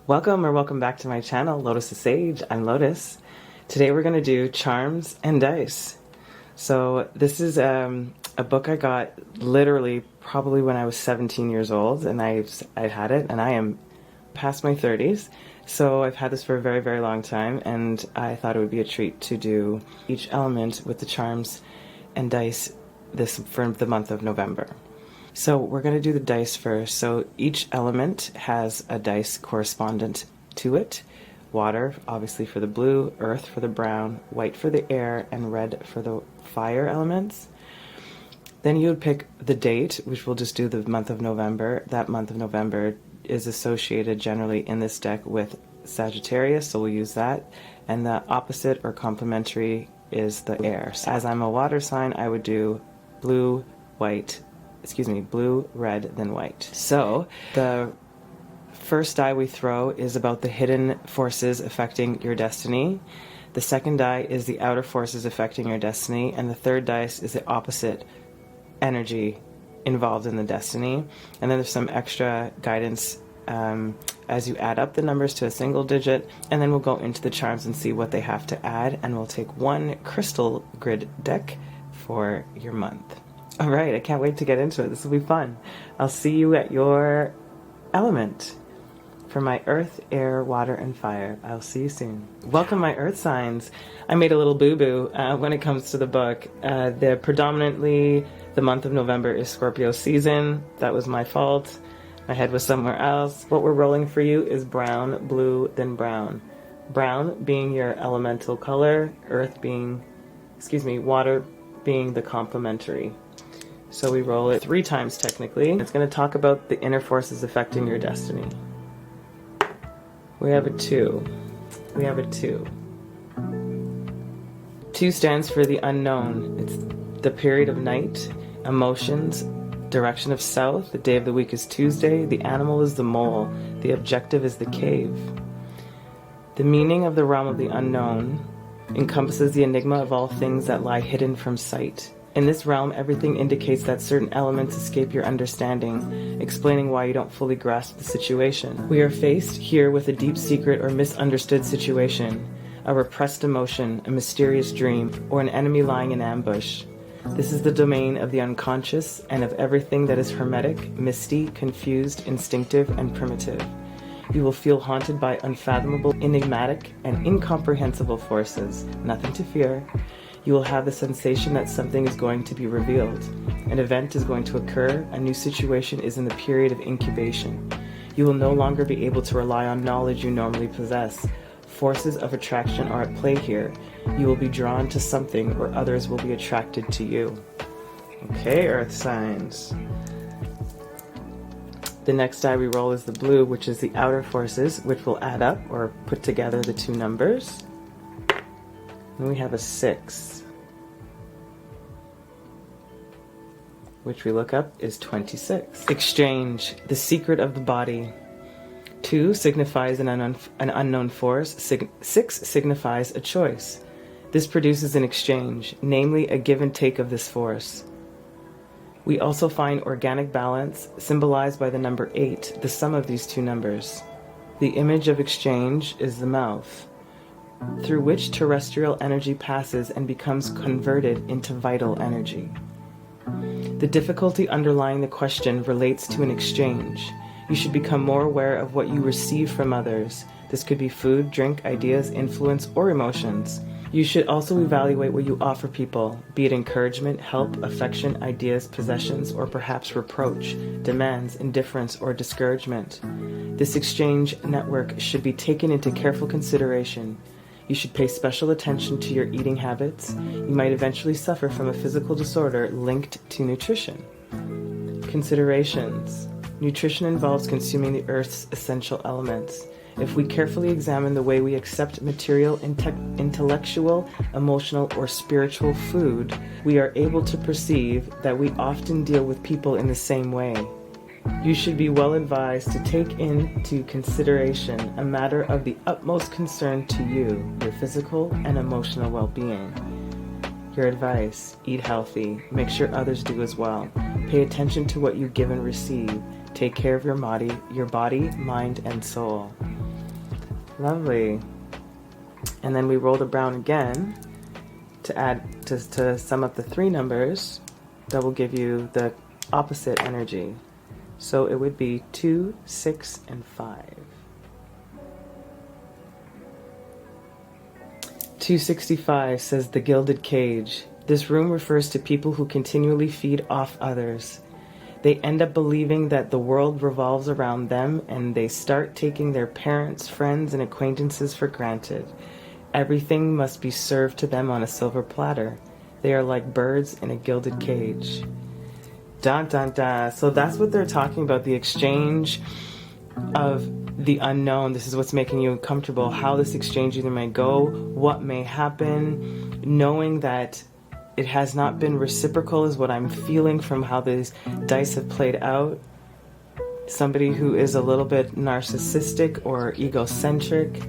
Welcome back to my channel, Lotus the Sage. I'm Lotus. Today we're going to do charms and dice. So this is a book I got literally probably when I was 17 years old, and I've had it, and I am past my 30s. So I've had this for a very, very long time, and I thought it would be a treat to do each element with the charms and dice this for the month of November. So we're going to do the dice first. So each element has a dice correspondent to it. Water, obviously, for the blue, earth for the brown, white for the air, and red for the fire elements. Then you would pick the date, which we'll just do the month of November. That month of November is associated generally in this deck with Sagittarius, so we'll use that. And the opposite or complementary is the air. So as I'm a water sign, I would do blue, red, then white. So the first die we throw is about the hidden forces affecting your destiny. The second die is the outer forces affecting your destiny. And the third dice is the opposite energy involved in the destiny. And then there's some extra guidance as you add up the numbers to a single digit. And then we'll go into the charms and see what they have to add. And we'll take one crystal grid deck for your month. All right, I can't wait to get into it. This will be fun. I'll see you at your element for my earth, air, water, and fire. I'll see you soon. Welcome, my earth signs. I made a little boo-boo when it comes to the book. Predominantly, the month of November is Scorpio season. That was my fault. My head was somewhere else. What we're rolling for you is brown, blue, then brown. Brown being your elemental color, water being the complementary. So we roll it 3 times technically. It's going to talk about the inner forces affecting your destiny. We have a 2. We have a 2. 2 stands for the unknown. It's the period of night, emotions, direction of south. The day of the week is Tuesday. The animal is the mole. The objective is the cave. The meaning of the realm of the unknown encompasses the enigma of all things that lie hidden from sight. In this realm, everything indicates that certain elements escape your understanding, explaining why you don't fully grasp the situation. We are faced here with a deep secret or misunderstood situation, a repressed emotion, a mysterious dream, or an enemy lying in ambush. This is the domain of the unconscious and of everything that is hermetic, misty, confused, instinctive, and primitive. You will feel haunted by unfathomable, enigmatic, and incomprehensible forces. Nothing to fear. You will have the sensation that something is going to be revealed. An event is going to occur. A new situation is in the period of incubation. You will no longer be able to rely on knowledge you normally possess. Forces of attraction are at play here. You will be drawn to something, or others will be attracted to you. Okay, earth signs. The next die we roll is the blue, which is the outer forces, which will add up or put together the 2 numbers. And we have a 6, which we look up is 26. Exchange, the secret of the body. 2 signifies an unknown force. 6 signifies a choice. This produces an exchange, namely a give and take of this force. We also find organic balance, symbolized by the number 8, the sum of these 2 numbers. The image of exchange is the mouth, through which terrestrial energy passes and becomes converted into vital energy. The difficulty underlying the question relates to an exchange. You should become more aware of what you receive from others. This could be food, drink, ideas, influence, or emotions. You should also evaluate what you offer people, be it encouragement, help, affection, ideas, possessions, or perhaps reproach, demands, indifference, or discouragement. This exchange network should be taken into careful consideration. You should pay special attention to your eating habits. You might eventually suffer from a physical disorder linked to nutrition. Considerations. Nutrition involves consuming the earth's essential elements. If we carefully examine the way we accept material, intellectual, emotional, or spiritual food, we are able to perceive that we often deal with people in the same way. You should be well advised to take into consideration a matter of the utmost concern to you, your physical and emotional well-being. Your advice: eat healthy, make sure others do as well. Pay attention to what you give and receive. Take care of your body, mind, and soul. Lovely. And then we roll the brown again to add to sum up the 3 numbers that will give you the opposite energy. So it would be 2, 6, and 5. 265 says the gilded cage. This room refers to people who continually feed off others. They end up believing that the world revolves around them, and they start taking their parents, friends, and acquaintances for granted. Everything must be served to them on a silver platter. They are like birds in a gilded cage. Dun dun dun. So that's what they're talking about, the exchange of the unknown. This is what's making you uncomfortable, how this exchange either may go, what may happen, knowing that it has not been reciprocal is what I'm feeling from how these dice have played out. Somebody who is a little bit narcissistic or egocentric,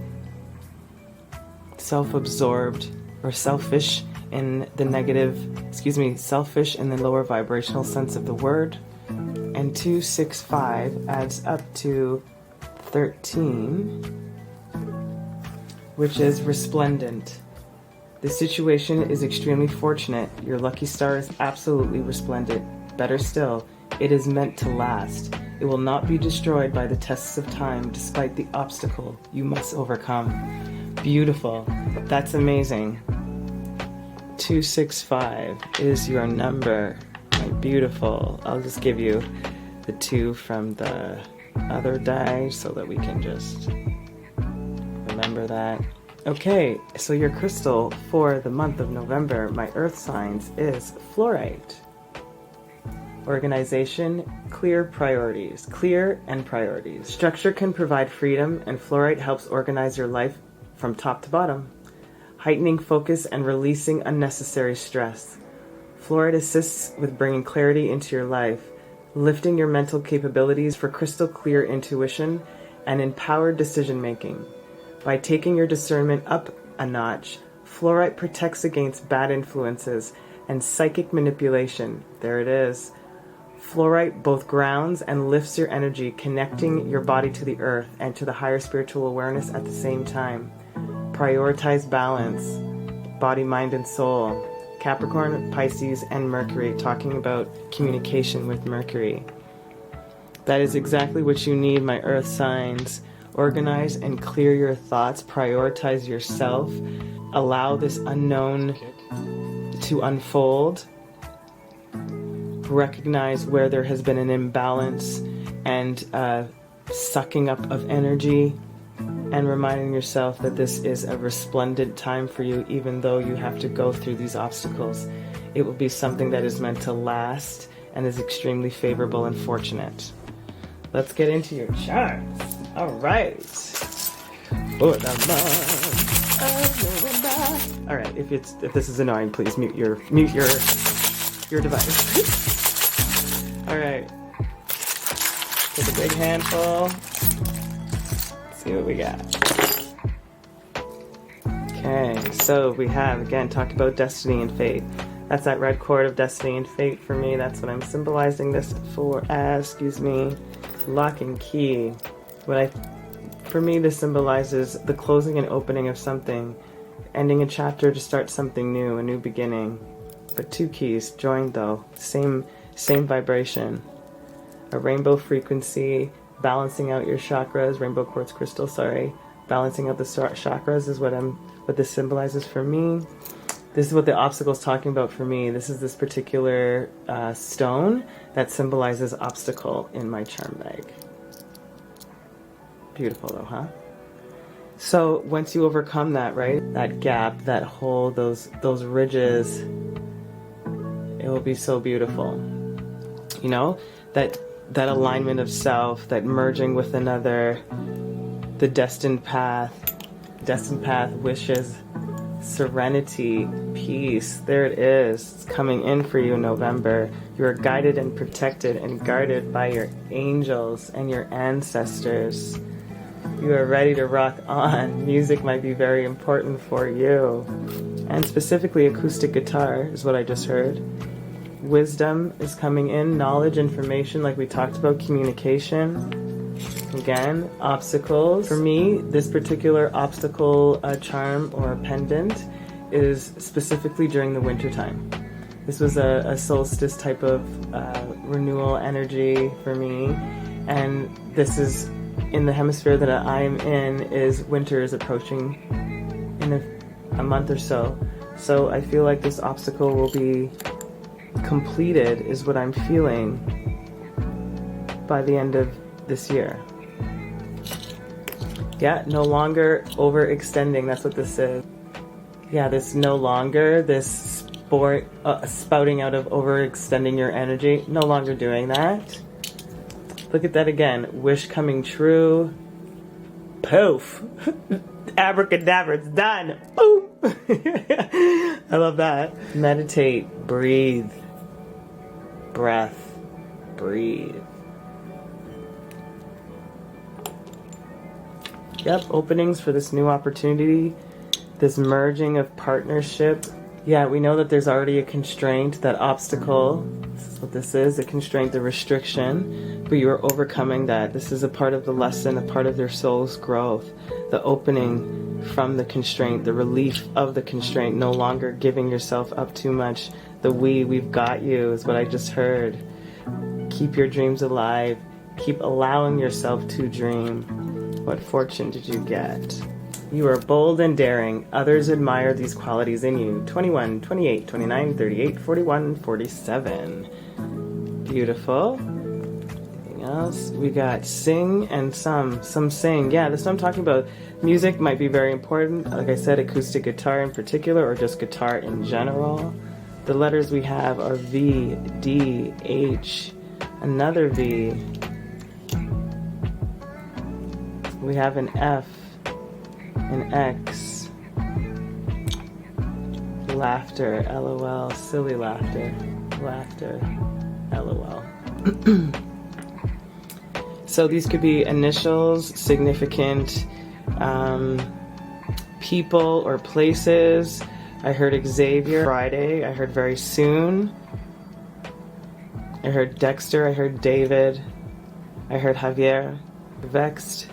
self-absorbed or selfish in the selfish in the lower vibrational sense of the word. And 265 adds up to 13, which is resplendent. The situation is extremely fortunate. Your lucky star is absolutely resplendent. Better still, it is meant to last. It will not be destroyed by the tests of time, despite the obstacle you must overcome. Beautiful. That's amazing. 265 is your number. My beautiful. I'll just give you the 2 from the other die so that we can just remember that. Okay, so your crystal for the month of November, my earth signs, is fluorite. Organization, clear priorities. Clear and priorities. Structure can provide freedom, and fluorite helps organize your life from top to bottom, heightening focus and releasing unnecessary stress. Fluorite assists with bringing clarity into your life, lifting your mental capabilities for crystal clear intuition and empowered decision making. By taking your discernment up a notch, fluorite protects against bad influences and psychic manipulation. There it is. Fluorite both grounds and lifts your energy, connecting your body to the earth and to the higher spiritual awareness at the same time. Prioritize balance, body, mind, and soul. Capricorn, Pisces, and Mercury, talking about communication with Mercury. That is exactly what you need, my earth signs. Organize and clear your thoughts, prioritize yourself, allow this unknown to unfold, recognize where there has been an imbalance and sucking up of energy, and reminding yourself that this is a resplendent time for you, even though you have to go through these obstacles. It will be something that is meant to last and is extremely favorable and fortunate. Let's get into your charts. All right. For the month of November. All right. If this is annoying, please mute your device. All right. Take a big handful. Let's see what we got. Okay. So we have again talked about destiny and fate. That's that red cord of destiny and fate for me. That's what I'm symbolizing this for as. Lock and key. For me, this symbolizes the closing and opening of something, ending a chapter to start something new, a new beginning. But 2 keys joined though, same vibration. A rainbow frequency, balancing out your chakras, rainbow quartz crystal, balancing out the chakras is what this symbolizes for me. This is what the obstacle is talking about for me. This is this particular stone that symbolizes obstacle in my charm bag. Beautiful though, huh? So once you overcome that, right? That gap, that hole, those ridges, it will be so beautiful. You know, that alignment of self, that merging with another, the destined path wishes, serenity, peace. There it is. It's coming in for you in November. You are guided and protected and guarded by your angels and your ancestors. You are ready to rock on. Music might be very important for you. And specifically acoustic guitar is what I just heard. Wisdom is coming in. Knowledge, information, like we talked about, communication. Again, obstacles. For me, this particular obstacle charm or pendant is specifically during the winter time. This was a solstice type of renewal energy for me, and this is in the hemisphere that I am in. Is winter is approaching in a month or so. So I feel like this obstacle will be completed, is what I'm feeling, by the end of this year. Yeah, no longer overextending. That's what this is. Yeah, this no longer, this spouting out of overextending your energy. No longer doing that. Look at that again. Wish coming true. Poof. Abracadabra, it's done. Boom. I love that. Meditate, breathe. Breath, breathe. Yep, openings for this new opportunity, this merging of partnership. Yeah, we know that there's already a constraint, that obstacle. This is what this is, a constraint, a restriction, but you are overcoming that. This is a part of the lesson, a part of their soul's growth, the opening from the constraint, the relief of the constraint, no longer giving yourself up too much. The we've got you is what I just heard. Keep your dreams alive. Keep allowing yourself to dream. What fortune did you get? You are bold and daring. Others admire these qualities in you. 21, 28, 29, 38, 41, 47. Beautiful. Anything else? We got sing and some sing. Yeah, that's what I'm talking about. Music might be very important. Like I said, acoustic guitar in particular, or just guitar in general. The letters we have are V, D, H, another V. We have an F, an X, laughter, LOL, silly laughter, laughter, LOL. So these could be initials, significant people or places. I heard Xavier, Friday. I heard very soon. I heard Dexter. I heard David. I heard Javier, vexed.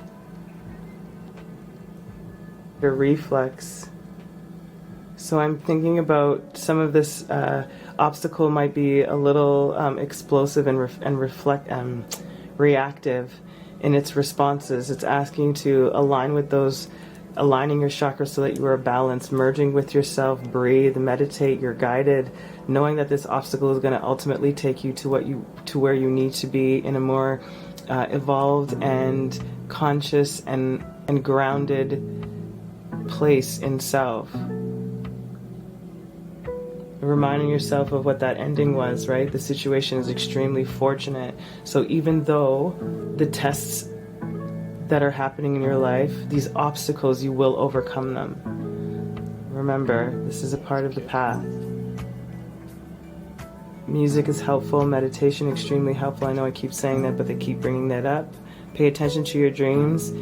The reflex. So I'm thinking about some of this obstacle might be a little explosive and reactive in its responses. It's asking to align with those, aligning your chakras so that you are balanced, merging with yourself, breathe, meditate, you're guided, knowing that this obstacle is going to ultimately take you to where you need to be in a more evolved and conscious and grounded place in self. Reminding yourself of what that ending was, right? The situation is extremely fortunate. So even though the tests that are happening in your life, these obstacles, you will overcome them. Remember, this is a part of the path. Music is helpful, meditation extremely helpful. I know I keep saying that, but they keep bringing that up. Pay attention to your dreams.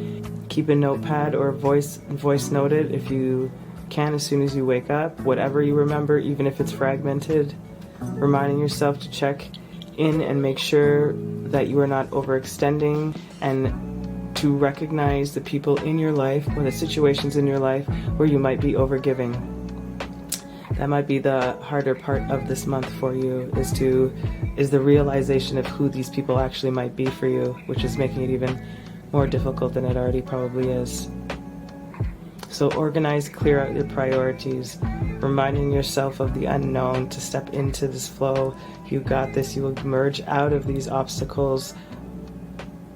Keep a notepad or voice note it if you can as soon as you wake up. Whatever you remember, even if it's fragmented, reminding yourself to check in and make sure that you are not overextending, and to recognize the people in your life or the situations in your life where you might be overgiving. That might be the harder part of this month for you, is the realization of who these people actually might be for you, which is making it even more difficult than it already probably is. So organize, clear out your priorities, reminding yourself of the unknown to step into this flow. You got this. You will emerge out of these obstacles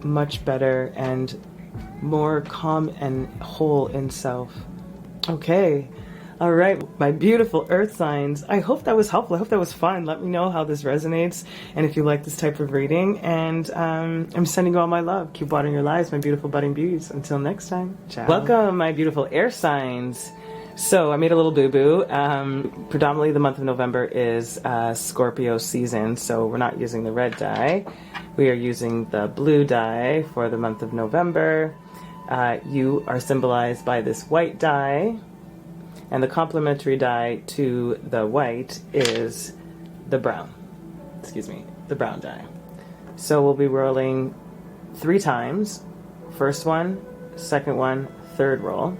much better and more calm and whole in self. Okay. All right, my beautiful earth signs. I hope that was helpful. I hope that was fun. Let me know how this resonates and if you like this type of reading. And I'm sending you all my love. Keep watering your lives, my beautiful budding beauties. Until next time, ciao. Welcome, my beautiful air signs. So I made a little boo-boo. Predominantly the month of November is Scorpio season, so we're not using the red dye. We are using the blue dye for the month of November. You are symbolized by this white dye. And the complementary dye to the white is the brown. The brown dye. So we'll be rolling 3 times. first one, second one, third roll.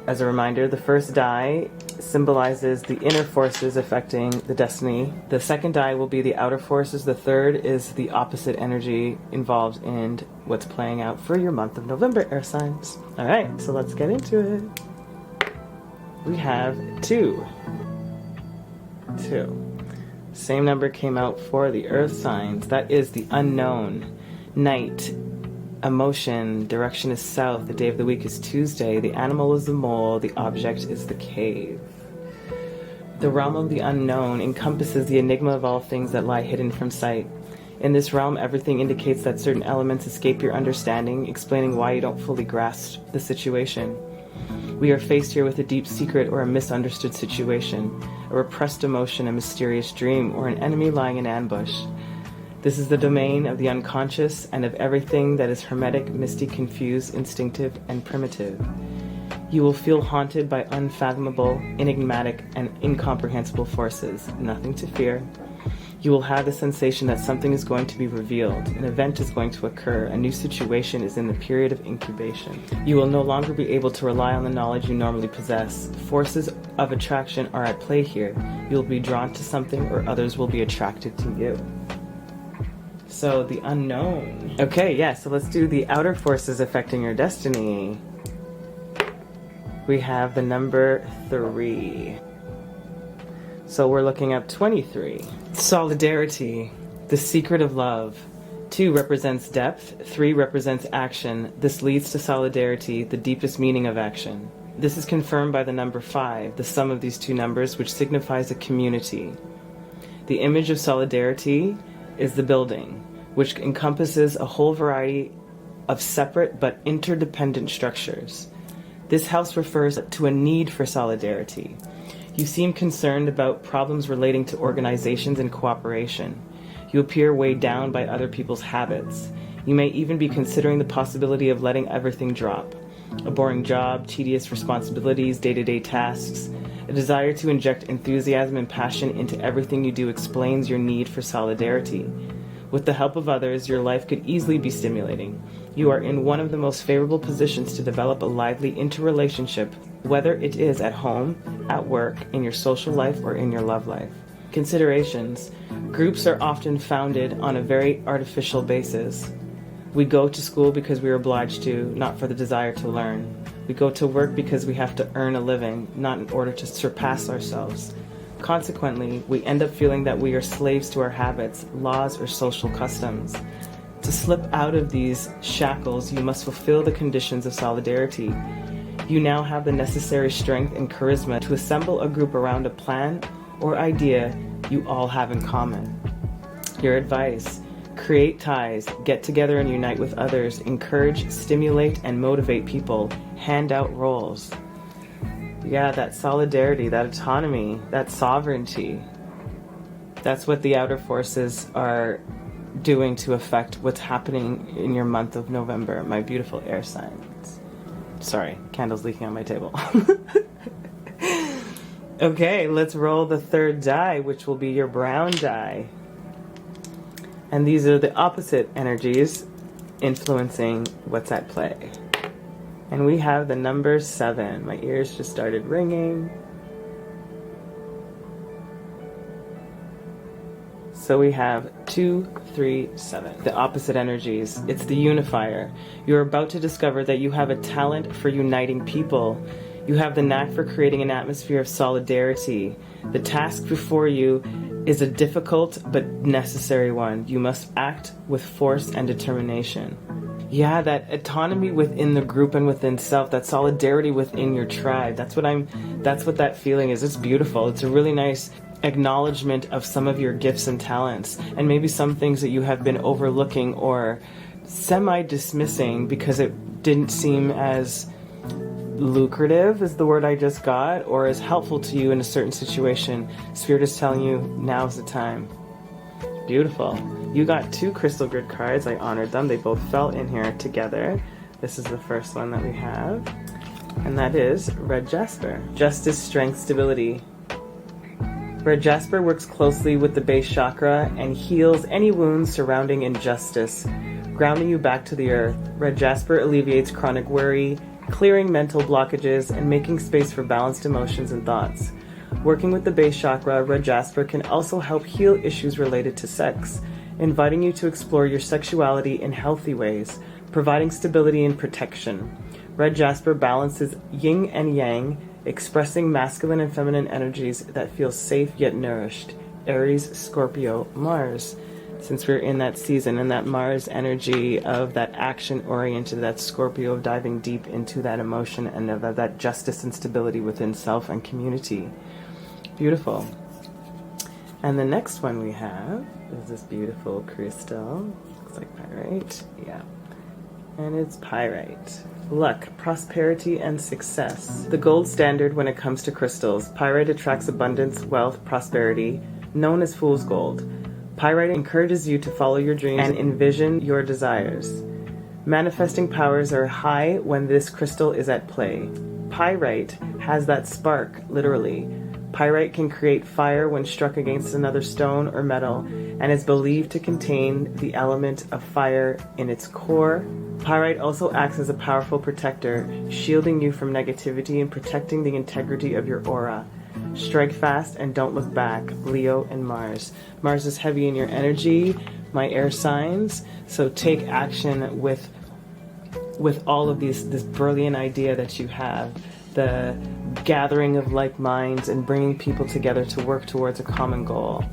As a reminder, the first die symbolizes the inner forces affecting the destiny. The second die will be the outer forces. The third is the opposite energy involved in what's playing out for your month of November, air signs. All right, so let's get into it. We have 2. 2. Same number came out for the earth signs. That is the unknown. Night. Emotion. Direction is south. The day of the week is Tuesday. The animal is the mole. The object is the cave. The realm of the unknown encompasses the enigma of all things that lie hidden from sight. In this realm, everything indicates that certain elements escape your understanding, explaining why you don't fully grasp the situation. We are faced here with a deep secret or a misunderstood situation, a repressed emotion, a mysterious dream, or an enemy lying in ambush. This is the domain of the unconscious and of everything that is hermetic, misty, confused, instinctive, and primitive. You will feel haunted by unfathomable, enigmatic, and incomprehensible forces. Nothing to fear. You will have the sensation that something is going to be revealed, an event is going to occur, a new situation is in the period of incubation. You will no longer be able to rely on the knowledge you normally possess. Forces of attraction are at play here. You will be drawn to something, or others will be attracted to you. So, the unknown. Okay, yeah, so let's do the outer forces affecting your destiny. We have the number 3. So we're looking at 23. Solidarity, the secret of love. 2 represents depth, 3 represents action. This leads to solidarity, the deepest meaning of action. This is confirmed by the number 5, the sum of these two numbers, which signifies a community. The image of solidarity is the building, which encompasses a whole variety of separate but interdependent structures. This house refers to a need for solidarity. You seem concerned about problems relating to organizations and cooperation. You appear weighed down by other people's habits. You may even be considering the possibility of letting everything drop. A boring job, tedious responsibilities, day-to-day tasks. A desire to inject enthusiasm and passion into everything you do explains your need for solidarity. With the help of others, your life could easily be stimulating. You are in one of the most favorable positions to develop a lively interrelationship, whether it is at home, at work, in your social life, or in your love life. Considerations. Groups are often founded on a very artificial basis. We go to school because we are obliged to, not for the desire to learn. We go to work because we have to earn a living, not in order to surpass ourselves. Consequently, we end up feeling that we are slaves to our habits, laws, or social customs. To slip out of these shackles, you must fulfill the conditions of solidarity. You now have the necessary strength and charisma to assemble a group around a plan or idea you all have in common. Your advice: create ties, get together and unite with others, encourage, stimulate, and motivate people, hand out roles. Yeah, that solidarity, that autonomy, that sovereignty. That's what the outer forces are doing to affect what's happening in your month of November, my beautiful air signs. Sorry, candle's leaking on my table. Okay, let's roll the third die, which will be your brown die. And these are the opposite energies influencing what's at play. And we have the number 7. My ears just started ringing. So we have 2, 3, 7. The opposite energies. It's the unifier. You're about to discover that you have a talent for uniting people. You have the knack for creating an atmosphere of solidarity. The task before you is a difficult but necessary one. You must act with force and determination. Yeah, that autonomy within the group and within self, that solidarity within your tribe. That's what that feeling is. It's beautiful. It's a really nice acknowledgement of some of your gifts and talents, and maybe some things that you have been overlooking or semi-dismissing because it didn't seem as lucrative is the word I just got, or as helpful to you in a certain situation. Spirit is telling you now's the time. Beautiful. You got 2 crystal grid cards. I honored them. They both fell in here together. This is the first one that we have, and that is Red Jasper. Justice, Strength, Stability. Red Jasper works closely with the base chakra and heals any wounds surrounding injustice, grounding you back to the earth. Red jasper alleviates chronic worry, clearing mental blockages, and making space for balanced emotions and thoughts. Working with the base chakra, red jasper can also help heal issues related to sex, inviting you to explore your sexuality in healthy ways, providing stability and protection. Red jasper balances yin and yang, expressing masculine and feminine energies that feel safe yet nourished. Aries, Scorpio, Mars. Since we're in that season, and that Mars energy of that action-oriented, that Scorpio of diving deep into that emotion and of that justice and stability within self and community. Beautiful. And the next one we have is this beautiful crystal. Looks like pyrite. Yeah. And it's pyrite. Luck, prosperity, and success. The gold standard when it comes to crystals. Pyrite attracts abundance, wealth, prosperity, known as fool's gold. Pyrite encourages you to follow your dreams and envision your desires. Manifesting powers are high when this crystal is at play. Pyrite has that spark, literally. Pyrite can create fire when struck against another stone or metal, and is believed to contain the element of fire in its core. Pyrite also acts as a powerful protector, shielding you from negativity and protecting the integrity of your aura. Strike fast and don't look back. Leo and Mars. Mars is heavy in your energy, my air signs, so take action with all of this brilliant idea that you have. The gathering of like minds and bringing people together to work towards a common goal.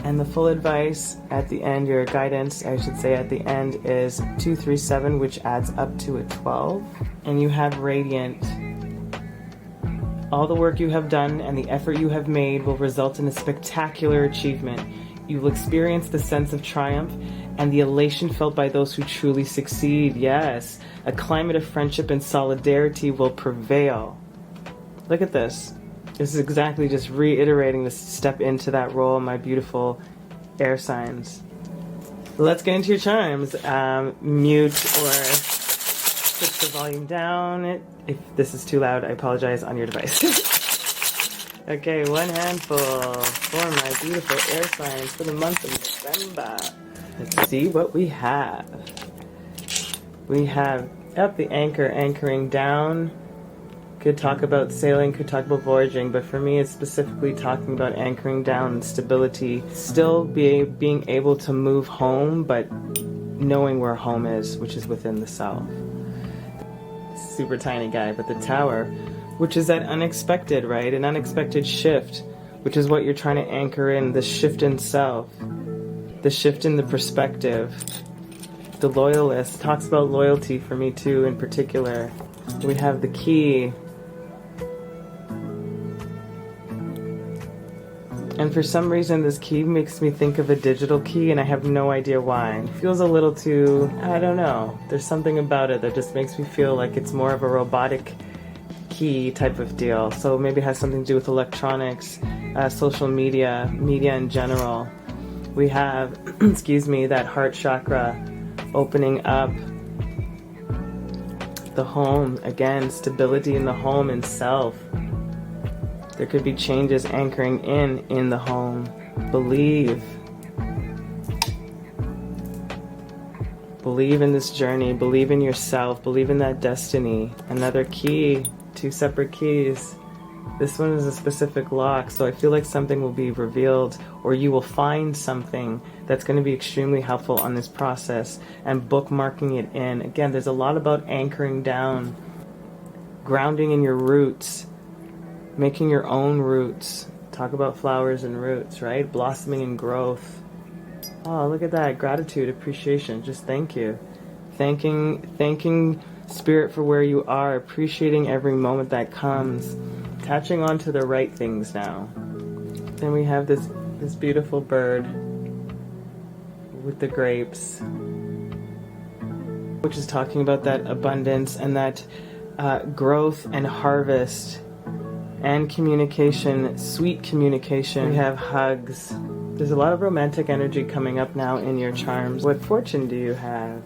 And the full advice at the end, your guidance, I should say, at the end is 237, which adds up to a 12. And you have radiant. All the work you have done and the effort you have made will result in a spectacular achievement. You will experience the sense of triumph and the elation felt by those who truly succeed. Yes, a climate of friendship and solidarity will prevail. Look at this. This is exactly just reiterating this step into that role, my beautiful air signs. Let's get into your charms. Mute or put the volume down. If this is too loud, I apologize on your device. Okay, one handful for my beautiful air signs for the month of November. Let's see what we have. We have up the anchor, anchoring down. Could talk about sailing, could talk about voyaging, but for me it's specifically talking about anchoring down, stability, still being able to move home, but knowing where home is, which is within the self. Super tiny guy, but the tower, which is that unexpected, right? An unexpected shift, which is what you're trying to anchor in, the shift in self, the shift in the perspective. The loyalist talks about loyalty for me too, in particular. We have the key. And for some reason, this key makes me think of a digital key, and I have no idea why. It feels a little too, I don't know. There's something about it that just makes me feel like it's more of a robotic key type of deal. So maybe it has something to do with electronics, social media, media in general. We have, excuse me, that heart chakra opening up. The home, again, stability in the home and self. There could be changes anchoring in the home. Believe. Believe in this journey. Believe in yourself. Believe in that destiny. Another key. 2 separate keys. This one is a specific lock, so I feel like something will be revealed, or you will find something that's going to be extremely helpful on this process, and bookmarking it in. Again, there's a lot about anchoring down, grounding in your roots, making your own roots. Talk about flowers and roots, right? Blossoming and growth. Oh, look at that. Gratitude, appreciation. Just thank you. Thanking Spirit for where you are, appreciating every moment that comes, attaching on to the right things now. Then we have this beautiful bird with the grapes, which is talking about that abundance and that growth and harvest and communication, sweet communication. We have hugs. There's a lot of romantic energy coming up now in your charms. What fortune do you have?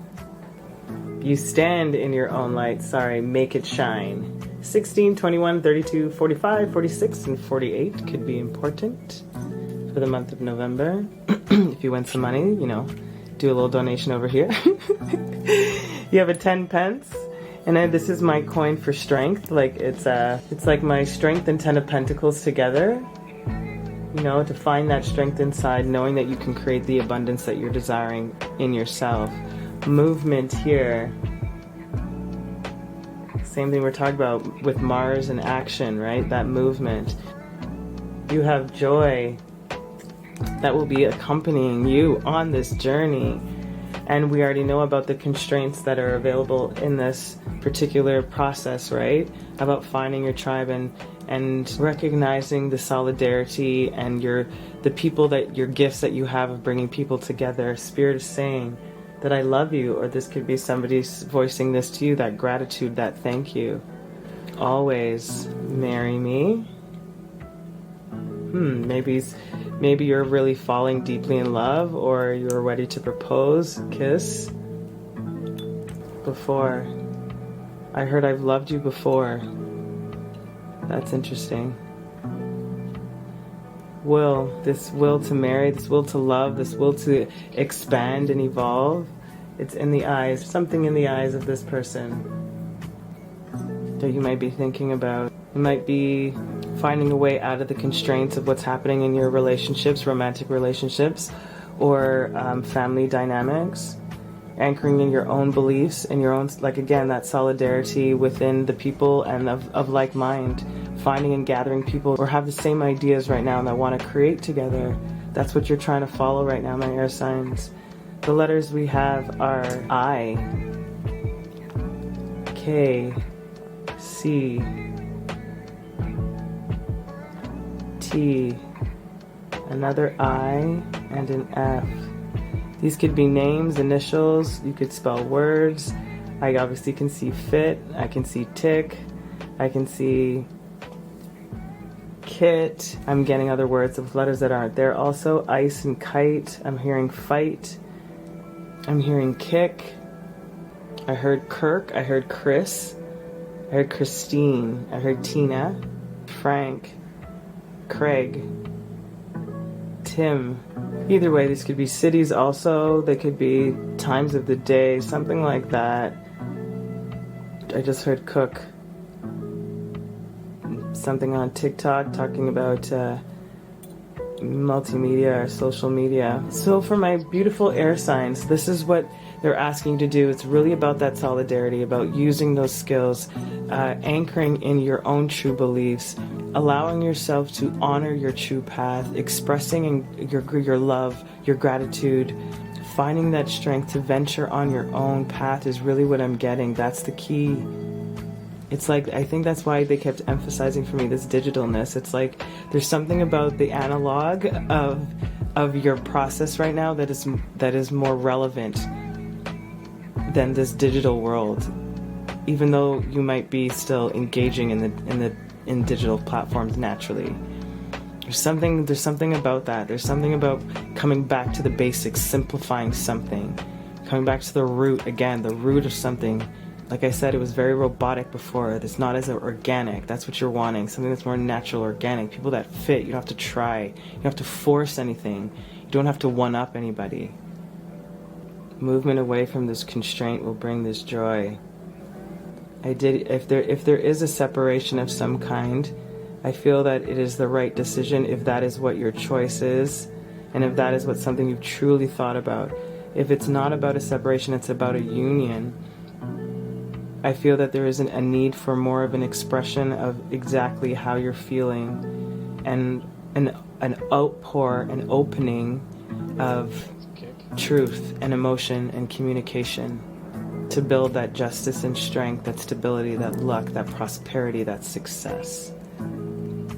You stand in your own light. Sorry, make it shine. 16, 21, 32, 45, 46, and 48 could be important for the month of November. If you win some money, do a little donation over here. You have a 10 pence. And then this is my coin for strength. Like it's like my strength and 10 of pentacles together. You know, to find that strength inside, knowing that you can create the abundance that you're desiring in yourself. Movement here. Same thing we're talking about with Mars and action, right? That movement. You have joy that will be accompanying you on this journey. And we already know about the constraints that are available in this particular process, right? About finding your tribe and recognizing the solidarity and the people that your gifts that you have of bringing people together. Spirit is saying that I love you, or this could be somebody voicing this to you, that gratitude, that thank you. Always marry me. Maybe you're really falling deeply in love, or you're ready to propose, kiss. Before. I heard I've loved you before. That's interesting. This will to marry, this will to love, this will to expand and evolve. It's in the eyes, something in the eyes of this person that you might be thinking about. You might be finding a way out of the constraints of what's happening in your relationships, romantic relationships, or family dynamics. Anchoring in your own beliefs and your own, like again, that solidarity within the people and of like mind. Finding and gathering people who have the same ideas right now and that want to create together. That's what you're trying to follow right now, my air signs. The letters we have are I, K, C, T, another I, and an F. These could be names, initials, you could spell words. I obviously can see fit, I can see tick, I can see kit. I'm getting other words of letters that aren't there. Also, ice and kite. I'm hearing fight. I'm hearing kick. I heard Kirk, I heard Chris, I heard Christine, I heard Tina, Frank, Craig, Tim. Either way, these could be cities also. They could be times of the day, something like that. I just heard Cook. Something on TikTok talking about multimedia or social media. So for my beautiful air signs, this is what they're asking to do. It's really about that solidarity, about using those skills, anchoring in your own true beliefs, allowing yourself to honor your true path, expressing your love, your gratitude, finding that strength to venture on your own path is really what I'm getting. That's the key. It's like, I think that's why they kept emphasizing for me this digitalness. It's like there's something about the analog of your process right now that is more relevant than this digital world, even though you might be still engaging in digital platforms naturally. There's something about that. There's something about coming back to the basics, simplifying something, coming back to the root again, the root of something. Like I said, it was very robotic before. It's not as organic. That's what you're wanting. Something that's more natural, organic. People that fit. You don't have to try. You don't have to force anything. You don't have to one-up anybody. Movement away from this constraint will bring this joy. If there is a separation of some kind, I feel that it is the right decision if that is what your choice is, and if that is what something you've truly thought about. If it's not about a separation, it's about a union. I feel that there is a need for more of an expression of exactly how you're feeling, and an outpour, an opening of truth and emotion and communication to build that justice and strength, that stability, that luck, that prosperity, that success.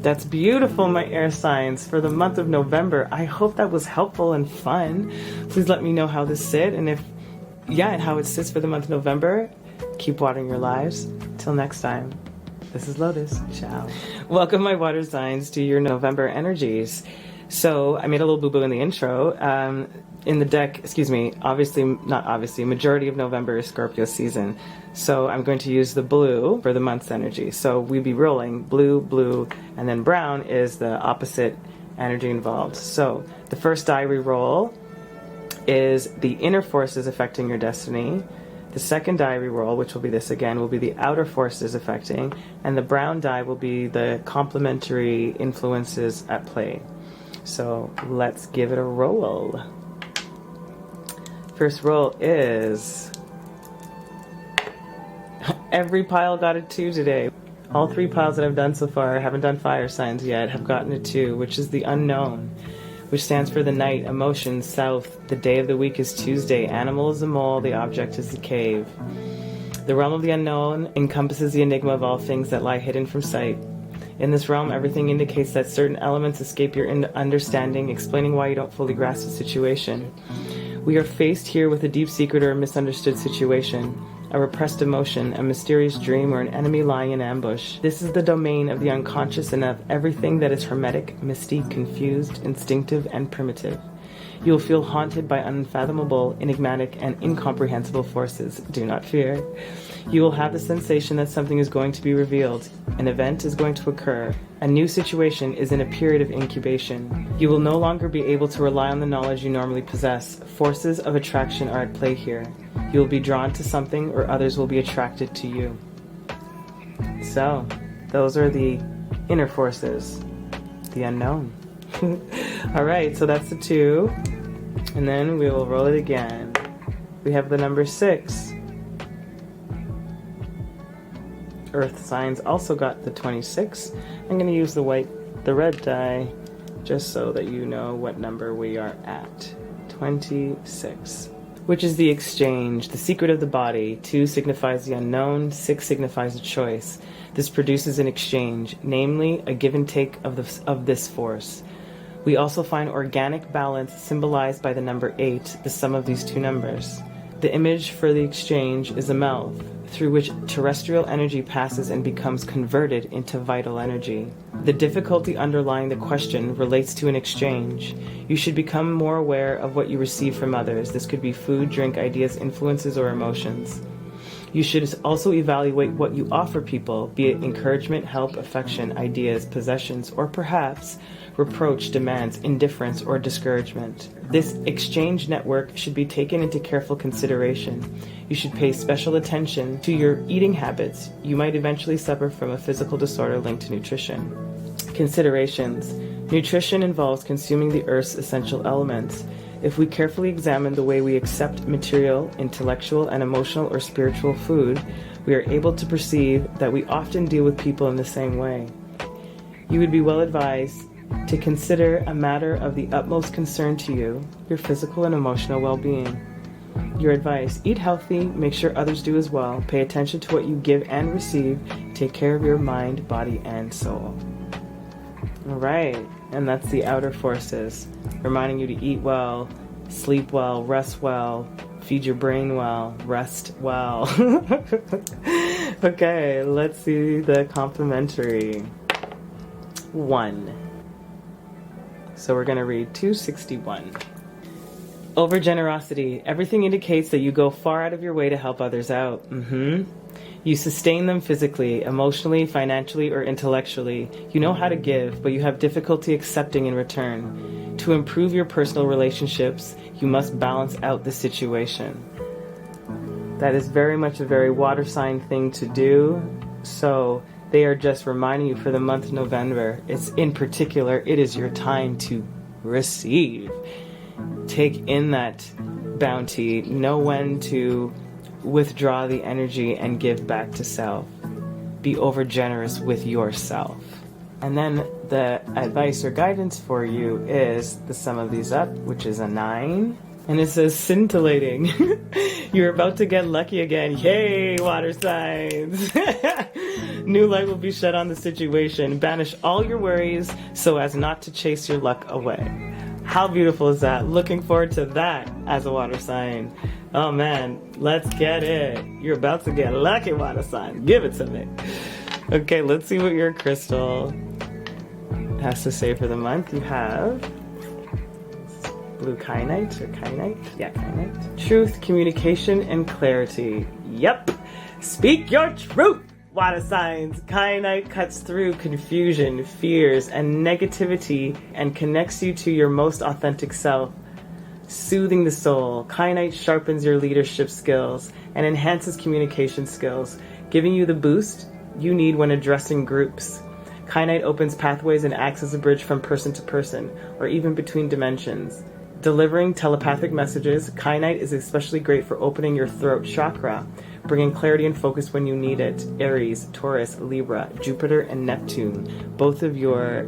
That's beautiful, my air signs, for the month of November. I hope that was helpful and fun. Please let me know how this sit, and how it sits for the month of November. Keep watering your lives. Till next time, this is Lotus. Ciao. Welcome, my water signs, to your November energies. So I made a little boo-boo in the intro. In the deck, majority of November is Scorpio season. So I'm going to use the blue for the month's energy. So we'd be rolling blue, and then brown is the opposite energy involved. So the first die we roll is the inner forces affecting your destiny. The second die we roll, which will be this again, will be the outer forces affecting, and the brown die will be the complementary influences at play. So let's give it a roll. First roll is... every pile got a 2 today. All 3 piles that I've done so far, I haven't done fire signs yet, have gotten a 2, which is the unknown, which stands for the night, emotions, south. The day of the week is Tuesday. Animal is the mole, the object is the cave. The realm of the unknown encompasses the enigma of all things that lie hidden from sight. In this realm, everything indicates that certain elements escape your understanding, explaining why you don't fully grasp the situation. We are faced here with a deep secret or a misunderstood situation, a repressed emotion, a mysterious dream, or an enemy lying in ambush. This is the domain of the unconscious and of everything that is hermetic, mystic, confused, instinctive, and primitive. You will feel haunted by unfathomable, enigmatic, and incomprehensible forces. Do not fear. You will have the sensation that something is going to be revealed. An event is going to occur. A new situation is in a period of incubation. You will no longer be able to rely on the knowledge you normally possess. Forces of attraction are at play here. You will be drawn to something, or others will be attracted to you. So, those are the inner forces, the unknown. Alright, so that's the 2. And then we will roll it again. We have the number 6. Earth signs also got the 26. I'm going to use the red die, just so that you know what number we are at. 26. Which is the exchange, the secret of the body. 2 signifies the unknown, 6 signifies a choice. This produces an exchange, namely a give and take of this force. We also find organic balance symbolized by the number 8, the sum of these 2 numbers. The image for the exchange is a mouth, through which terrestrial energy passes and becomes converted into vital energy. The difficulty underlying the question relates to an exchange. You should become more aware of what you receive from others. This could be food, drink, ideas, influences, or emotions. You should also evaluate what you offer people, be it encouragement, help, affection, ideas, possessions, or perhaps reproach, demands, indifference, or discouragement. This exchange network should be taken into careful consideration. You should pay special attention to your eating habits. You might eventually suffer from a physical disorder linked to nutrition. Considerations. Nutrition involves consuming the earth's essential elements. If we carefully examine the way we accept material, intellectual, and emotional or spiritual food, we are able to perceive that we often deal with people in the same way. You would be well advised to consider a matter of the utmost concern to you, your physical and emotional well-being. Your advice: eat healthy, make sure others do as well, pay attention to what you give and receive, take care of your mind, body, and soul. Alright, and that's the outer forces, reminding you to eat well, sleep well, rest well, feed your brain well, rest well. Okay, let's see the complementary. 1. So we're going to read 261. Over generosity. Everything indicates that you go far out of your way to help others out. You sustain them physically, emotionally, financially, or intellectually. You know how to give, but you have difficulty accepting in return. To improve your personal relationships, you must balance out the situation. That is very much a very water sign thing to do. So they are just reminding you for the month of November, it is your time to receive. Take in that bounty. Know when to withdraw the energy and give back to self. Be over generous with yourself. And then the advice or guidance for you is the sum of these up, which is a 9. And it says scintillating. You're about to get lucky again. Yay, water signs. New light will be shed on the situation. Banish all your worries so as not to chase your luck away. How beautiful is that? Looking forward to that as a water sign. Oh man, let's get it. You're about to get lucky, water sign. Give it to me. Okay, let's see what your crystal has to say for the month. You have blue kyanite or kyanite? Yeah, kyanite. Truth, communication, and clarity. Yep. Speak your truth, water signs. Kyanite cuts through confusion, fears, and negativity and connects you to your most authentic self. soothing the soul. Kyanite sharpens your leadership skills and enhances communication skills, giving you the boost you need when addressing groups. Kyanite opens pathways and acts as a bridge from person to person, or even between dimensions. Delivering telepathic messages, Kyanite is especially great for opening your throat chakra, bringing clarity and focus when you need it. Aries, Taurus, Libra, Jupiter, and Neptune, both of your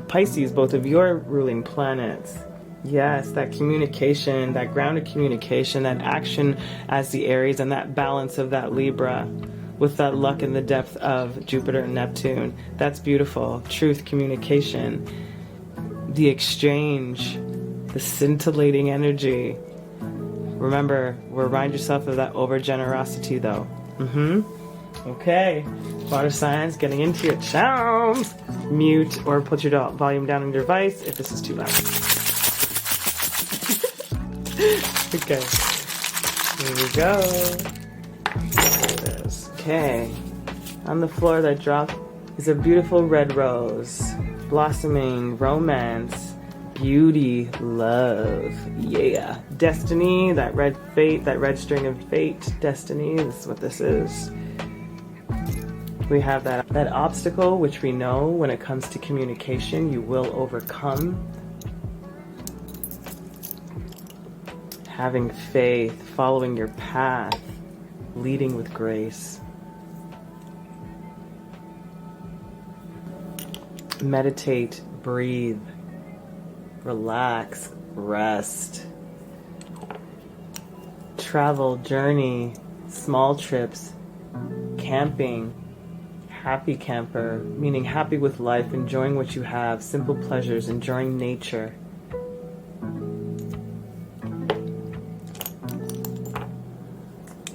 Pisces, both of your ruling planets. Yes, that communication, that grounded communication, that action as the Aries, and that balance of that Libra with that luck and the depth of Jupiter and Neptune. That's beautiful. Truth, communication, the exchange, the scintillating energy. Remember, remind yourself of that over generosity though. Okay, water signs, getting into your charms. Mute or put your volume down on your device if this is too loud. Okay, here we go. There it is. Okay, on the floor that dropped is a beautiful red rose, blossoming romance, beauty, love, yeah. Destiny, that red fate, that red string of fate, destiny, this is what this is. We have that obstacle, which we know when it comes to communication, you will overcome. Having faith, following your path, leading with grace. Meditate, breathe, relax, rest. Travel, journey, small trips, camping, happy camper, meaning happy with life, enjoying what you have, simple pleasures, enjoying nature.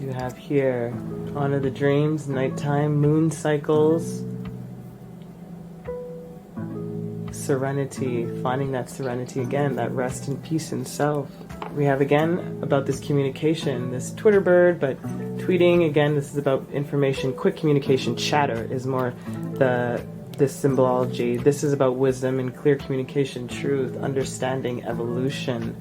You have here, honor the dreams, nighttime, moon cycles, serenity, finding that serenity again, that rest and peace in self. We have again about this communication, this Twitter bird, but tweeting, again, this is about information, quick communication. Chatter is more this symbology. This is about wisdom and clear communication, truth, understanding, evolution.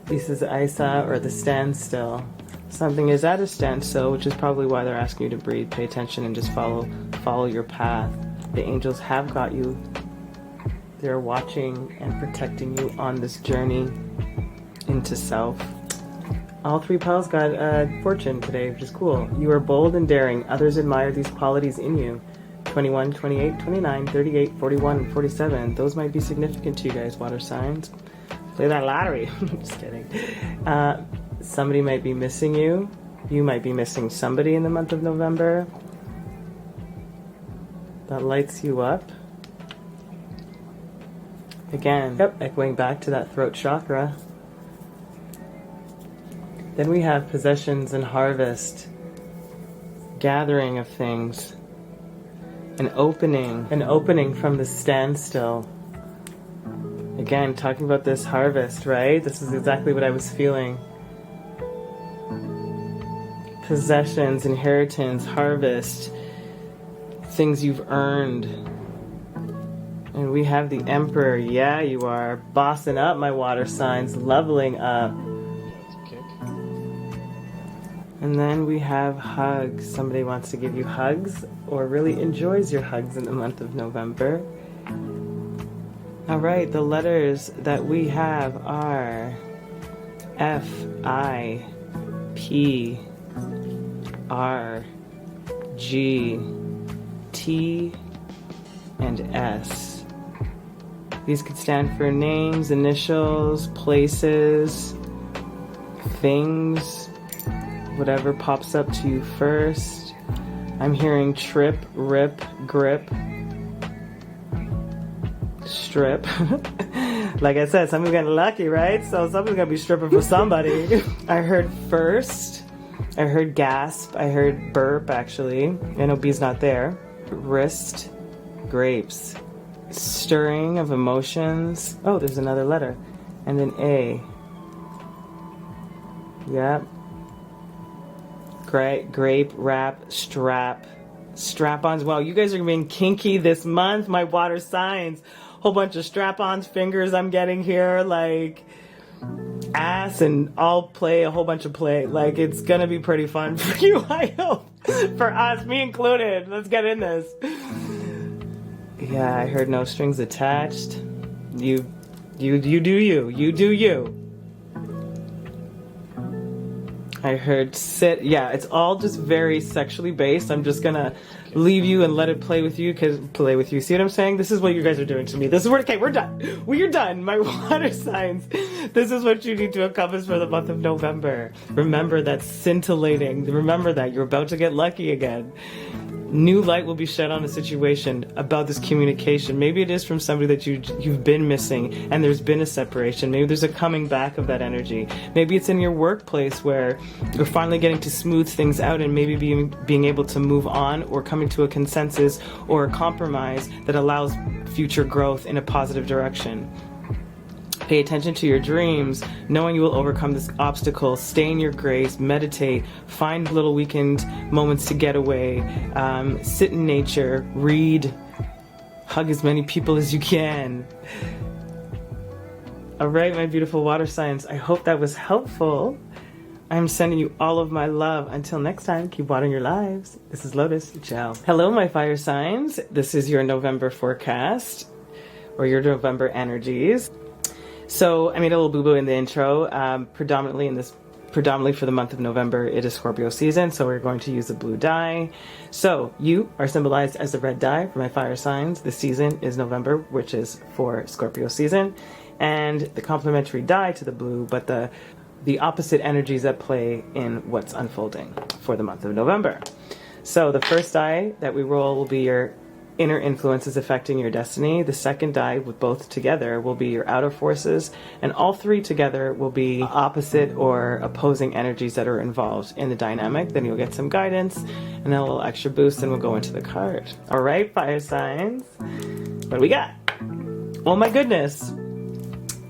This is Isa, or the standstill. Something is at a standstill, which is probably why they're asking you to breathe, pay attention, and just follow your path. The angels have got you. They're watching and protecting you on this journey into self. All three piles got fortune today, which is cool. You are bold and daring. Others admire these qualities in you. 21, 28, 29, 38, 41, and 47. Those might be significant to you guys, water signs. Play that lottery. Just kidding. Somebody might be missing you. You might be missing somebody in the month of November. That lights you up. Again, echoing back to that throat chakra. Then we have possessions and harvest, gathering of things, an opening from the standstill. Again, talking about this harvest, right? This is exactly what I was feeling. Possessions, inheritance, harvest, things you've earned. And we have the Emperor. Yeah, you are bossing up, my water signs, leveling up. And then we have hugs. Somebody wants to give you hugs or really enjoys your hugs in the month of November. All right, the letters that we have are F, I, P, R, G, T, and S. These could stand for names, initials, places, things, whatever pops up to you first. I'm hearing trip, rip, grip, strip. Like I said, somebody's getting lucky, right? So somebody's gonna be stripping for somebody. I heard first. I heard gasp. I heard burp, actually. I know B's not there. Wrist, grapes. Stirring of emotions. Oh, there's another letter. And then A. Yep. Grape, wrap, strap. Strap-ons. Wow, you guys are being kinky this month, my water signs. whole bunch of strap-ons, fingers I'm getting here, like ass, and I'll play a whole bunch of play. Like, it's gonna be pretty fun for you, I hope. For us, me included. Let's get in this. Yeah, I heard no strings attached. You do you. You do you. I heard sit. Yeah, it's all just very sexually based. I'm just gonna leave you and let it play with you. See what I'm saying? This is what you guys are doing to me. This is okay. We're done. We're done. My water signs. This is what you need to accomplish for the month of November. Remember that scintillating. Remember that you're about to get lucky again. New light will be shed on a situation about this communication. Maybe it is from somebody that you've been missing and there's been a separation. Maybe there's a coming back of that energy. Maybe it's in your workplace where you're finally getting to smooth things out and maybe being able to move on or coming to a consensus or a compromise that allows future growth in a positive direction. Pay attention to your dreams, knowing you will overcome this obstacle. Stay in your grace, meditate, find little weekend moments to get away, sit in nature, read, hug as many people as you can. All right, my beautiful water signs, I hope that was helpful. I'm sending you all of my love. Until next time, keep watering your lives. This is Lotus. Ciao. Hello, my fire signs. This is your November forecast, or your November energies. So I made a little boo-boo in the intro. Predominantly for the month of November, it is Scorpio season, so we're going to use a blue dye. So you are symbolized as the red dye for my fire signs. The season is November, which is for Scorpio season, and the complementary dye to the blue, but the opposite energies at play in what's unfolding for the month of November. So the first die that we roll will be your inner influences affecting your destiny. The second die, with both together, will be your outer forces, and all three together will be opposite or opposing energies that are involved in the dynamic. Then you'll get some guidance and then a little extra boost, and we'll go into the card. All right, fire signs, what do we got? Oh my goodness,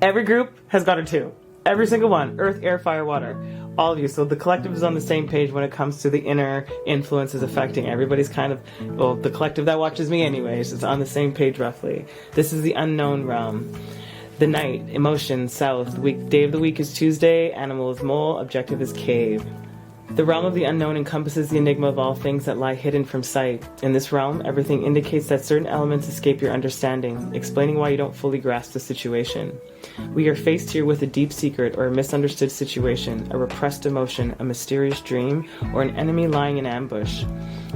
every group has got a 2. Every single one. Earth, air, fire, water. All of you. So the collective is on the same page when it comes to the inner influences affecting. Everybody's kind of, well, the collective that watches me anyways, is on the same page roughly. This is the unknown realm. The night, emotion, south. Day of the week is Tuesday. Animal is mole. Objective is cave. The realm of the unknown encompasses the enigma of all things that lie hidden from sight. In this realm, everything indicates that certain elements escape your understanding, explaining why you don't fully grasp the situation. We are faced here with a deep secret or a misunderstood situation, a repressed emotion, a mysterious dream, or an enemy lying in ambush.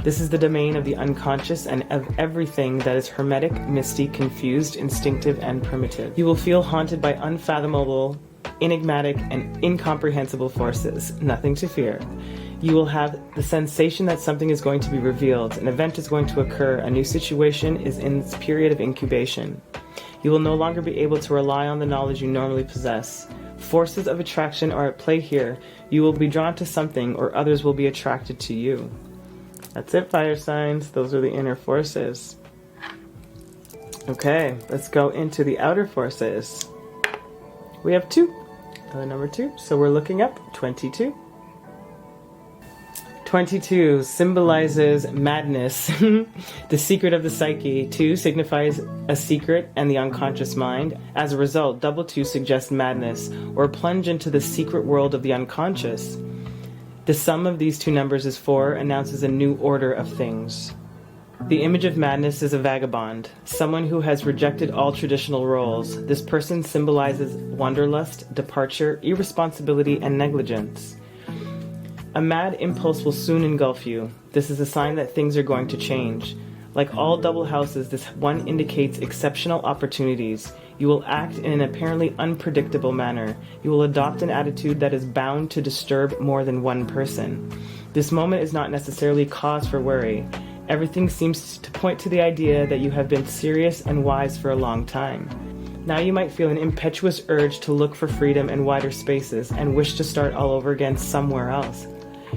This is the domain of the unconscious and of everything that is hermetic, mystic, confused, instinctive, and primitive. You will feel haunted by unfathomable, enigmatic, and incomprehensible forces. Nothing to fear. You will have the sensation that something is going to be revealed, an event is going to occur, a new situation is in its period of incubation. You will no longer be able to rely on the knowledge you normally possess. Forces of attraction are at play here. You will be drawn to something, or others will be attracted to you. That's it, fire signs. Those are the inner forces. Okay, let's go into the outer forces. We have 2. Number 2. So we're looking up 22. 22 symbolizes madness, the secret of the psyche. 2 signifies a secret and the unconscious mind. As a result, double 2 suggests madness, or plunge into the secret world of the unconscious. The sum of these 2 numbers is 4, announces a new order of things. The image of madness is a vagabond, someone who has rejected all traditional roles. This person symbolizes wanderlust, departure, irresponsibility, and negligence. A mad impulse will soon engulf you. This is a sign that things are going to change. Like all double houses, this one indicates exceptional opportunities. You will act in an apparently unpredictable manner. You will adopt an attitude that is bound to disturb more than one person. This moment is not necessarily cause for worry. Everything seems to point to the idea that you have been serious and wise for a long time. Now you might feel an impetuous urge to look for freedom and wider spaces and wish to start all over again somewhere else.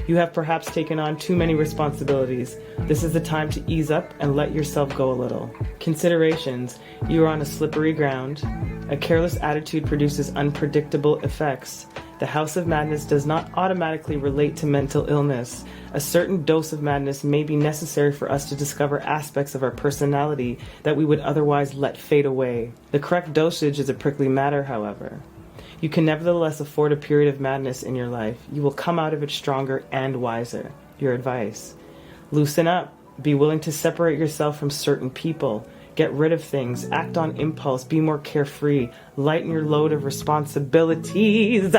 You have perhaps taken on too many responsibilities. This is the time to ease up and let yourself go a little. Considerations. You are on a slippery ground. A careless attitude produces unpredictable effects. The House of Madness does not automatically relate to mental illness. A certain dose of madness may be necessary for us to discover aspects of our personality that we would otherwise let fade away. The correct dosage is a prickly matter, however. You can nevertheless afford a period of madness in your life. You will come out of it stronger and wiser. Your advice: loosen up. Be willing to separate yourself from certain people. Get rid of things. Act on impulse. Be more carefree. Lighten your load of responsibilities.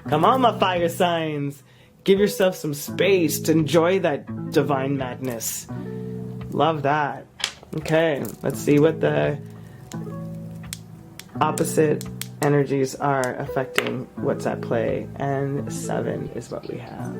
Come on, my fire signs. Give yourself some space to enjoy that divine madness. Love that. Okay, let's see what the opposite energies are affecting what's at play. And 7 is what we have.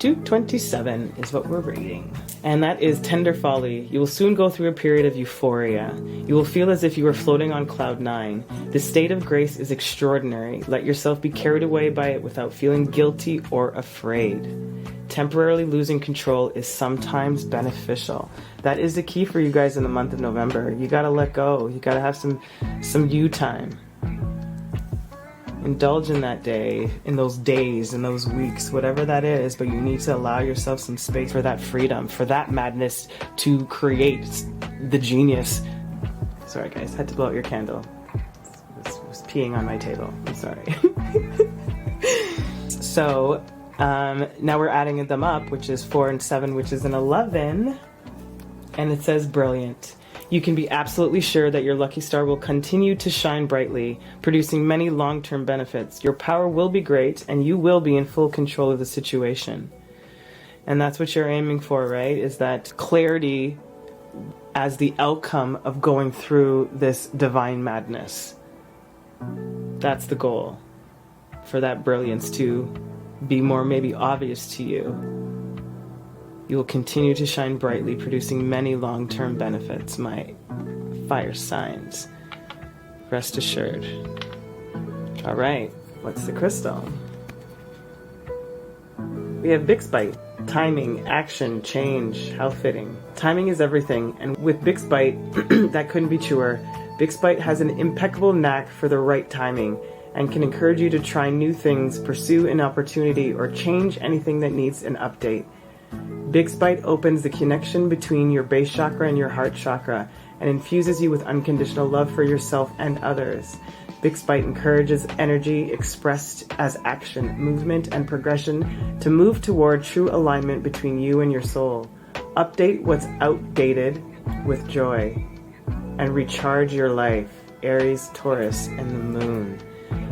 227 is what we're reading. And that is tender folly. You will soon go through a period of euphoria. You will feel as if you were floating on cloud 9. The state of grace is extraordinary. Let yourself be carried away by it without feeling guilty or afraid. Temporarily losing control is sometimes beneficial. That is the key for you guys in the month of November. You gotta let go. You gotta have some you time. Indulge in that day, in those days, in those weeks, whatever that is, but you need to allow yourself some space for that freedom, for that madness to create the genius. Sorry guys, had to blow out your candle. It was peeing on my table. I'm sorry. So, now we're adding them up, which is 4 and 7, which is an 11. And it says brilliant. You can be absolutely sure that your lucky star will continue to shine brightly, producing many long-term benefits. Your power will be great, and you will be in full control of the situation. And that's what you're aiming for, right? Is that clarity as the outcome of going through this divine madness. That's the goal. For that brilliance to be more maybe obvious to you. You will continue to shine brightly, producing many long-term benefits, my fire signs. Rest assured. All right, what's the crystal? We have Bixbite. Timing, action, change, how fitting. Timing is everything, and with Bixbite, that couldn't be truer. Bixbite has an impeccable knack for the right timing and can encourage you to try new things, pursue an opportunity, or change anything that needs an update. Bixbite opens the connection between your base chakra and your heart chakra and infuses you with unconditional love for yourself and others. Bixbite encourages energy expressed as action, movement, and progression to move toward true alignment between you and your soul. Update what's outdated with joy and recharge your life. Aries, Taurus, and the moon.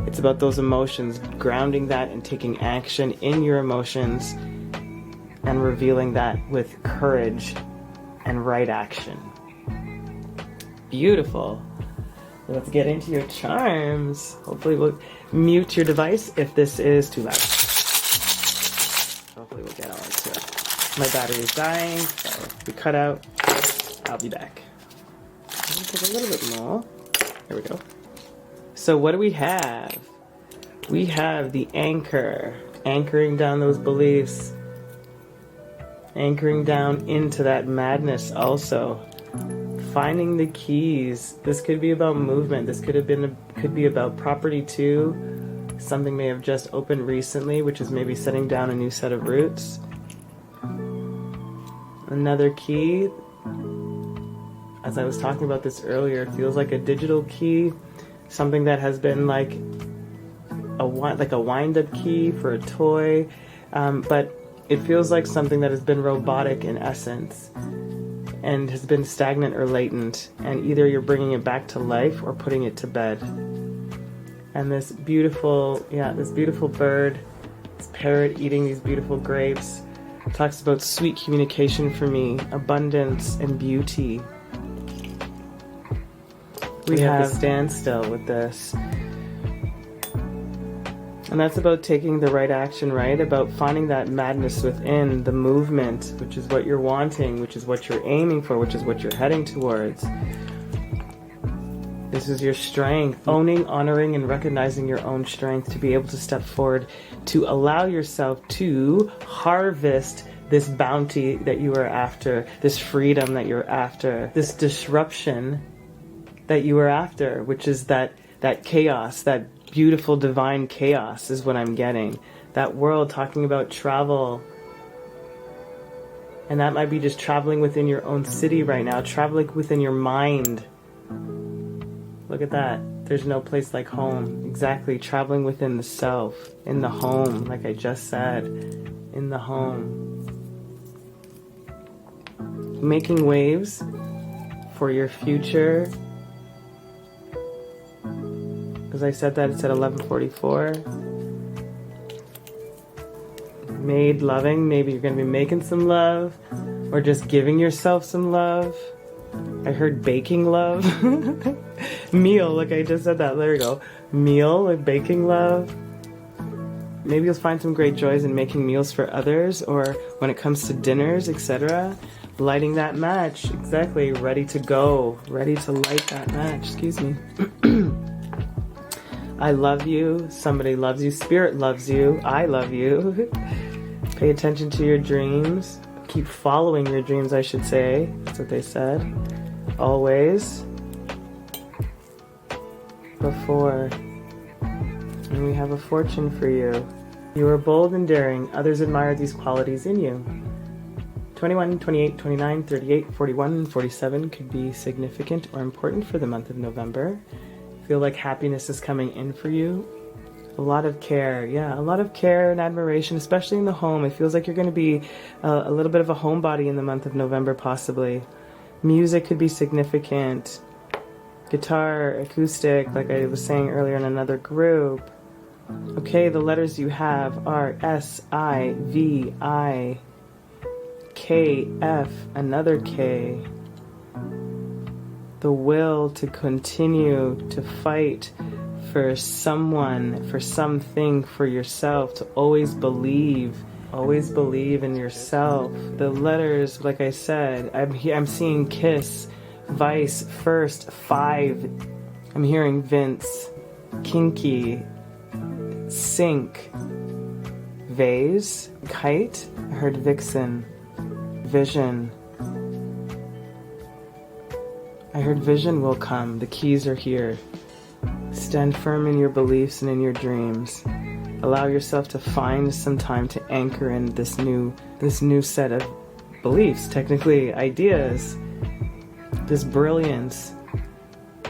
It's about those emotions, grounding that and taking action in your emotions and revealing that with courage and right action. Beautiful. Let's get into your charms. Hopefully we'll mute your device if this is too loud. Hopefully we'll get all into it. My battery is dying, so if we cut out, I'll be back. Take a little bit more. There we go. So what do we have? We have the anchor, anchoring down those beliefs, anchoring down into that madness also. Finding the keys. This could be about movement. This could be about property too. Something may have just opened recently, which is maybe setting down a new set of roots. Another key, as I was talking about this earlier, it feels like a digital key, something that has been like a wind-up key for a toy, but it feels like something that has been robotic in essence and has been stagnant or latent, and either you're bringing it back to life or putting it to bed. And this beautiful bird, this parrot eating these beautiful grapes, talks about sweet communication for me, abundance and beauty. We have the standstill with this. And that's about taking the right action, right? About finding that madness within, the movement, which is what you're wanting, which is what you're aiming for, which is what you're heading towards. This is your strength. Owning, honoring, and recognizing your own strength to be able to step forward, to allow yourself to harvest this bounty that you are after, this freedom that you're after, this disruption that you are after, which is that chaos, that beautiful divine chaos is what I'm getting. That world talking about travel. And that might be just traveling within your own city right now, traveling within your mind. Look at that. There's no place like home. Exactly. Traveling within the self, in the home, like I just said, in the home. Making waves for your future. As I said that, it's at 11:44. Made loving. Maybe you're going to be making some love or just giving yourself some love. I heard baking love. Meal, like I just said that. There we go. Meal, like baking love. Maybe you'll find some great joys in making meals for others, or when it comes to dinners, etc. Lighting that match. Exactly. Ready to go. Ready to light that match. Excuse me. I love you. Somebody loves you. Spirit loves you. I love you. Pay attention to your dreams. Keep following your dreams, I should say. That's what they said. Always. Before. And we have a fortune for you. You are bold and daring. Others admire these qualities in you. 21, 28, 29, 38, 41, and 47 could be significant or important for the month of November. Feel like happiness is coming in for you. A lot of care, yeah, a lot of care and admiration, especially in the home. It feels like you're going to be a little bit of a homebody in the month of November, possibly. Music could be significant. Guitar, acoustic, like I was saying earlier in another group. Okay, the letters you have are S, I, V, I, K, F, another K. The will to continue to fight for someone, for something, for yourself, to always believe in yourself. The letters, like I said, I'm seeing kiss, vice, first, 5. I'm hearing Vince, kinky, sink, vase, kite. I heard vixen, vision. I heard vision will come. The keys are here. Stand firm in your beliefs and in your dreams. Allow yourself to find some time to anchor in this new set of beliefs, technically ideas, this brilliance.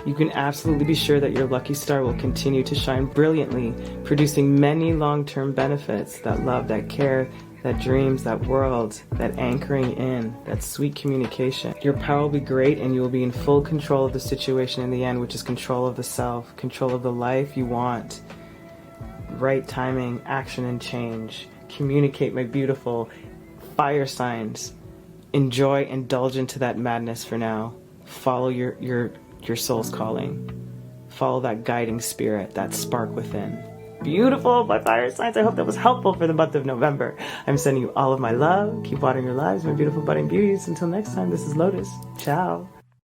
You can absolutely be sure that your lucky star will continue to shine brilliantly, producing many long-term benefits. That love, that care, that dreams, that world, that anchoring in, that sweet communication. Your power will be great and you will be in full control of the situation in the end, which is control of the self, control of the life you want. Right timing, action and change. Communicate, my beautiful fire signs. Enjoy, indulge into that madness for now. Follow your soul's calling. Follow that guiding spirit, that spark within. Beautiful, my fire signs. I hope that was helpful for the month of November. I'm sending you all of my love. Keep watering your lives, my beautiful budding beauties. Until next time, this is Lotus. Ciao.